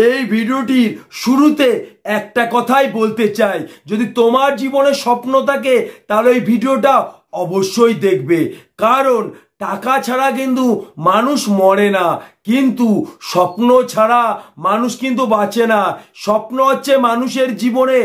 এই ভিডিওটির শুরুতে একটা কথাই বলতে চাই, যদি তোমার জীবনে স্বপ্ন থাকে তাহলে এই ভিডিওটা অবশ্যই দেখবে। কারণ টাকা ছাড়া কিন্তু মানুষ মরে না, কিন্তু স্বপ্ন ছাড়া মানুষ কিন্তু বাঁচে না। স্বপ্ন হচ্ছে মানুষের জীবনে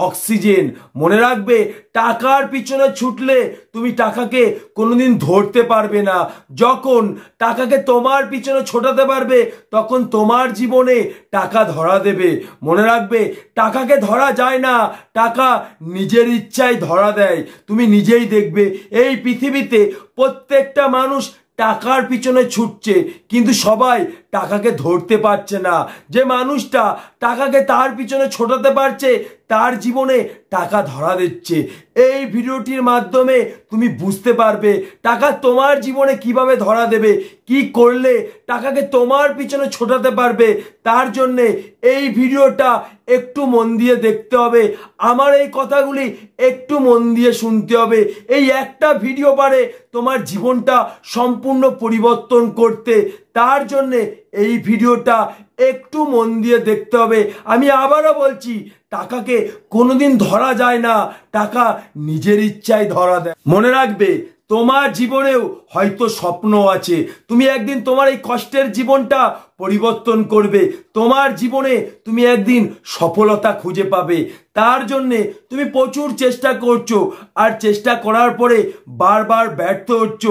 অক্সিজেন। মনে রাখবে, টাকার পিছনে ছুটলে তুমি টাকাকে কোনোদিন ধরতে পারবে না। যখন টাকাকে তোমার পিছনে ছোটাতে পারবে তখন তোমার জীবনে টাকা ধরা দেবে। মনে রাখবে, টাকাকে ধরা যায় না, টাকা নিজের ইচ্ছায় ধরা দেয়। তুমি নিজেই দেখবে এই পৃথিবীতে প্রত্যেকটা মানুষ টাকার পিছনে ছুটছে, কিন্তু সবাই টাকাকে ধরতে পারছে না। যে মানুষটা টাকাকে তার পিছনে ছোটাতে পারছে তার জীবনে টাকা ধরা দিচ্ছে। এই ভিডিওটির মাধ্যমে তুমি বুঝতে পারবে টাকা তোমার জীবনে কিভাবে ধরা দেবে, কি করলে টাকাকে তোমার পিছনে ছোটাতে পারবে। তার জন্যে এই ভিডিওটা একটু মন দিয়ে দেখতে হবে, আমার এই কথাগুলি একটু মন দিয়ে শুনতে হবে। এই একটা ভিডিও পারে তোমার জীবনটা সম্পূর্ণ পরিবর্তন করতে। তার জন্যে এই ভিডিওটা একটু মন দিয়ে দেখতে হবে। আমি আবারও বলছি, টাকাকে কোনোদিন ধরা যায় না, টাকা নিজের ইচ্ছায় ধরা দেয়। মনে রাখবে, তোমার জীবনেও হয়তো স্বপ্ন আছে, তুমি একদিন তোমার এই কষ্টের জীবনটা পরিবর্তন করবে। তোমার জীবনে তুমি একদিন সফলতা খুঁজে পাবে। তার জন্যে তুমি প্রচুর চেষ্টা করছো, আর চেষ্টা করার পরে বারবার ব্যর্থ হচ্ছ,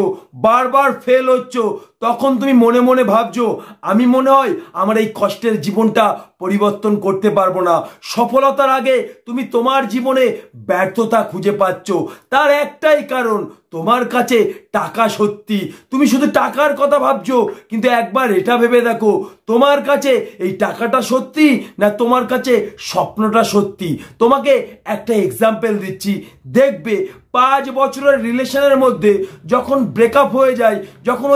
বারবার ফেল হচ্ছ। তখন তুমি মনে মনে ভাবছো, আমি মনে হয় আমার এই কষ্টের জীবনটা পরিবর্তন করতে পারবো না। সফলতার আগে তুমি তোমার জীবনে ব্যর্থতা খুঁজে পাচ্ছ। তার একটাই কারণ, তোমার কাছে টাকা সত্যি, তুমি শুধু টাকার কথা ভাবছো। কিন্তু একবার এটা ভেবে দেখো, তোমার কাছে এই টাকাটা সত্যি না তোমার কাছে স্বপ্নটা সত্যি। তোমাকে একটা এক্সাম্পল দিচ্ছি, দেখবে 5 বছরের রিলেশনের মধ্যে যখন ব্রেকআপ হয়ে যায়, যখন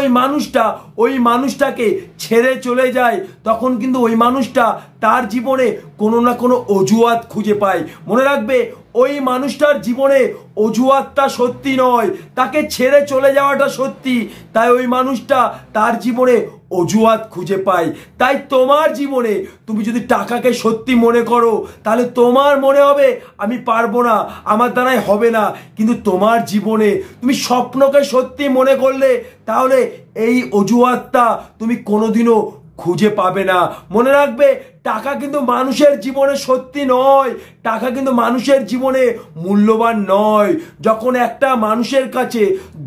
ওই মানুষটাকে ছেড়ে চলে যায়, তখন কিন্তু ওই মানুষটা তার জীবনে কোনো না কোনো অজুহাত খুঁজে পায়। মনে রাখবে, ওই মানুষটার জীবনে অজুহাতটা সত্যি নয়, তাকে ছেড়ে চলে যাওয়াটা সত্যি। তাই ওই মানুষটা তার জীবনে অজুহাত খুঁজে পায়। তাই তোমার জীবনে তুমি যদি টাকাকে সত্যি মনে করো, তাহলে তোমার মনে হবে আমি পারবো না, আমার দ্বারাই হবে না। কিন্তু তোমার জীবনে তুমি স্বপ্নকে সত্যি মনে করলে, তাহলে এই অজুহাতটা তুমি কোনোদিনও খুঁজে পাবে না। মনে রাখবে, টাকা কিন্তু মানুষের জীবনে সত্যি নয়, টাকা কিন্তু মানুষের জীবনে মূল্যবান নয়। যখন একটা মানুষের কাছে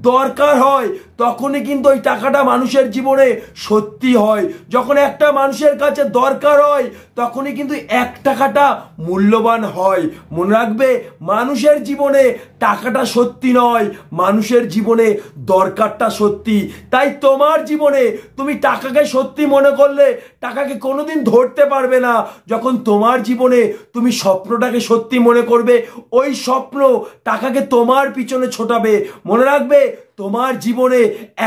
দরকার হয় তখনই কিন্তু ওই টাকাটা মানুষের জীবনে সত্যি হয়। যখন একটা মানুষের কাছে দরকার হয় তখনই কিন্তু 1 টাকাটা মূল্যবান হয়। মনে রাখবে, মানুষের জীবনে টাকাটা সত্যি নয়, মানুষের জীবনে দরকারটা সত্যি। তাই তোমার জীবনে তুমি টাকাকে সত্যি মনে করলে টাকাকে কোনোদিন ধরতে পারবে না। যখন তোমার জীবনে তুমি স্বপ্নটাকে সত্যি মনে করবে, ওই স্বপ্ন টাকাকে তোমার পিছনে ছোটাবে। মনে রাখবে, তোমার জীবনে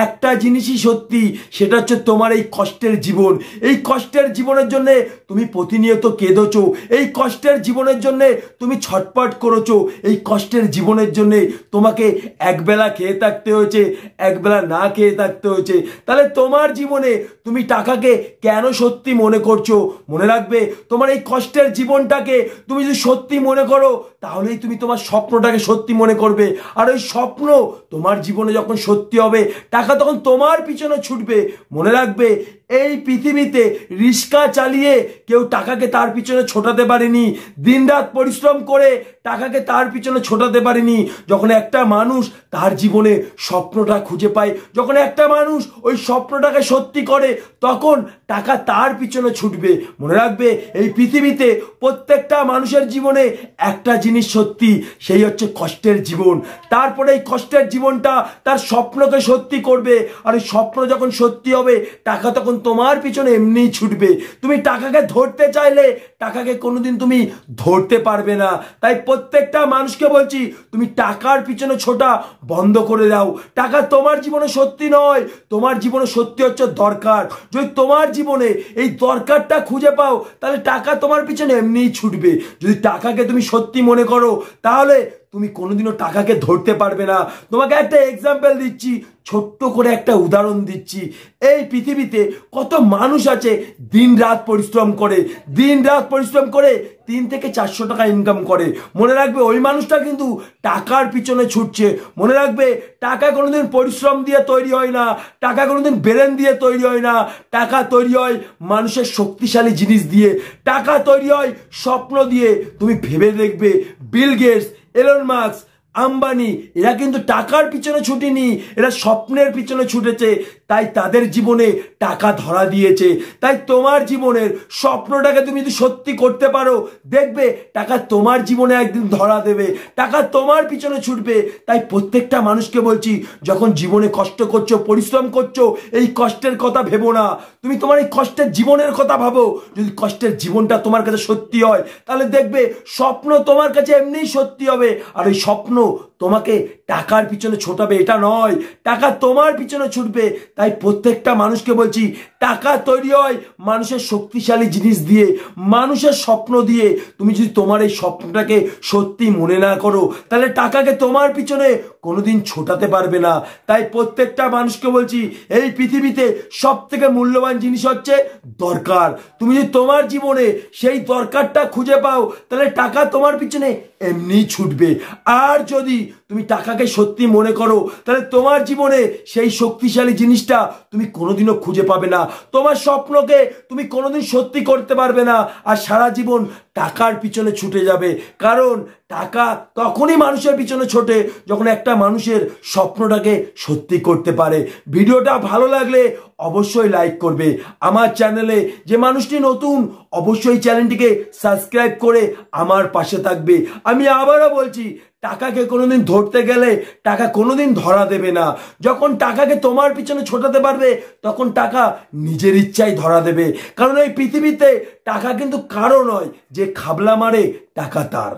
একটা জিনিসই সত্যি, সেটা হচ্ছে তোমার এই কষ্টের জীবন। এই কষ্টের জীবনের জন্য তুমি প্রতিনিয়ত কেঁদোছো, এই কষ্টের জীবনের জন্য তুমি ছটপট করেছো, এই কষ্টের জীবনের জন্য তোমাকে একবেলা খেয়ে থাকতে হয়েছে, একবেলা না খেয়ে থাকতে হয়েছে। তাহলে তোমার জীবনে তুমি টাকাকে কেন সত্যি মনে করছো? মনে রাখবে, তোমার এই কষ্টের জীবনটাকে তুমি যদি সত্যি মনে করো, তাহলেই তুমি তোমার স্বপ্নটাকে সত্যি মনে করবে। আর ওই স্বপ্ন তোমার জীবনে যখন সত্যি হবে, টাকা তখন তোমার পিছনে ছুটবে। মনে রাখবে, এই পৃথিবীতে রিক্সা চালিয়ে কেউ টাকাকে তার পিছনে ছোটাতে পারেনি, দিনরাত পরিশ্রম করে টাকাকে তার পিছনে ছোটাতে পারেনি। যখন একটা মানুষ তার জীবনে স্বপ্নটা খুঁজে পায়, যখন একটা মানুষ ওই স্বপ্নটাকে সত্যি করে, তখন টাকা তার পিছনে ছুটবে। মনে রাখবে, এই পৃথিবীতে প্রত্যেকটা মানুষের জীবনে একটা জিনিস সত্যি, সেই হচ্ছে কষ্টের জীবন। তারপরে এই কষ্টের জীবনটা তার স্বপ্নকে সত্যি করবে। আর এই স্বপ্ন যখন সত্যি হবে, টাকা তখন তোমার পিছনে এমনিই ছুটবে। তুমি টাকাকে ধরতে চাইলে টাকাকে কোনোদিন তুমি ধরতে পারবে না। তাই প্রত্যেকটা মানুষকে বলছি, তুমি টাকার পিছনে ছোটা বন্ধ করে দাও। টাকা তোমার জীবনে সত্যি নয়, তোমার জীবনে সত্যি হচ্ছে দরকার। যদি তোমার জীবনে এই দরকারটা খুঁজে পাও, তাহলে টাকা তোমার পিছনে এমনিই ছুটবে। যদি টাকাকে তুমি সত্যি মনে করো, তাহলে তুমি কোনোদিনও টাকাকে ধরতে পারবে না। তোমাকে একটা এক্সাম্পল দিচ্ছি, ছোট্ট করে একটা উদাহরণ দিচ্ছি। এই পৃথিবীতে কত মানুষ আছে দিন রাত পরিশ্রম করে 3 থেকে 400 টাকা ইনকাম করে। মনে রাখবে ওই মানুষটা কিন্তু টাকার পিছনে ছুটছে। মনে রাখবে টাকা কোনোদিন পরিশ্রম দিয়ে তৈরি হয় না, টাকা কোনোদিন ব্রেন দিয়ে তৈরি হয় না। টাকা তৈরি হয় মানুষের শক্তিশালী জিনিস দিয়ে, টাকা তৈরি হয় স্বপ্ন দিয়ে। তুমি ভেবে দেখবে Bill Gates, Elon Musk, Ambani এরা কিন্তু টাকার পিছনে ছুটেনি, এরা স্বপ্নের পিছনে ছুটেছে, তাই তাদের জীবনে টাকা ধরা দিয়েছে। তাই তোমার জীবনের স্বপ্নটাকে তুমি যদি সত্যি করতে পারো, দেখবে টাকা তোমার জীবনে একদিন ধরা দেবে, টাকা তোমার পিছনে ছুটবে। তাই প্রত্যেকটা মানুষকে বলছি, যখন জীবনে কষ্ট করছো, পরিশ্রম করছো, এই কষ্টের কথা ভেবো না, তুমি তোমার এই কষ্টের জীবনের কথা ভাবো। যদি কষ্টের জীবনটা তোমার কাছে সত্যি হয়, তাহলে দেখবে স্বপ্ন তোমার কাছে এমনিই সত্যি হবে। আর ওই স্বপ্ন তোমাকে টাকার পিছনে ছোটাবে এটা নয়, টাকা তোমার পিছনে ছুটবে। তাই প্রত্যেকটা মানুষকে বলছি, টাকা তৈরি হয় মানুষের শক্তিশালী জিনিস দিয়ে, মানুষের স্বপ্ন দিয়ে। তুমি যদি তোমার এই স্বপ্নটাকে সত্যি মনে না করো, তাহলে টাকাকে তোমার পিছনে কোনোদিন ছোটাতে পারবে না। তাই প্রত্যেকটা মানুষকে বলছি, এই পৃথিবীতে সব থেকে মূল্যবান জিনিস হচ্ছে দরকার। তুমি যদি তোমার জীবনে সেই দরকারটা খুঁজে পাও, তাহলে টাকা তোমার পিছনে এমনি ছুটবে। আর যদি তুমি টাকাকে সত্যি মনে করো, তাহলে তোমার জীবনে সেই শক্তিশালী জিনিসটা তুমি কোনোদিনও খুঁজে পাবে না। তোমার স্বপ্নকে তুমি কোনোদিন সত্যি করতে পারবে না, আর সারা জীবন টাকার পিছনে ছুটে যাবে। কারণ টাকা তখনই মানুষের পিছনে ছোটে যখন একটা মানুষের স্বপ্নটাকে সত্যি করতে পারে। ভিডিওটা ভালো লাগলে অবশ্যই লাইক করবে। আমার চ্যানেলে যে মানুষটি নতুন, অবশ্যই চ্যানেলটিকে সাবস্ক্রাইব করে আমার পাশে থাকবে। আমি আবারও বলছি, টাকাকে কোনোদিন ধরতে গেলে টাকা কোনোদিন ধরা দেবে না। যখন টাকাকে তোমার পিছনে ছোটাতে পারবে, তখন টাকা নিজের ইচ্ছায় ধরা দেবে। কারণ এই পৃথিবীতে টাকা কিন্তু কারো নয়, যে খাবলা মারে টাকা তার।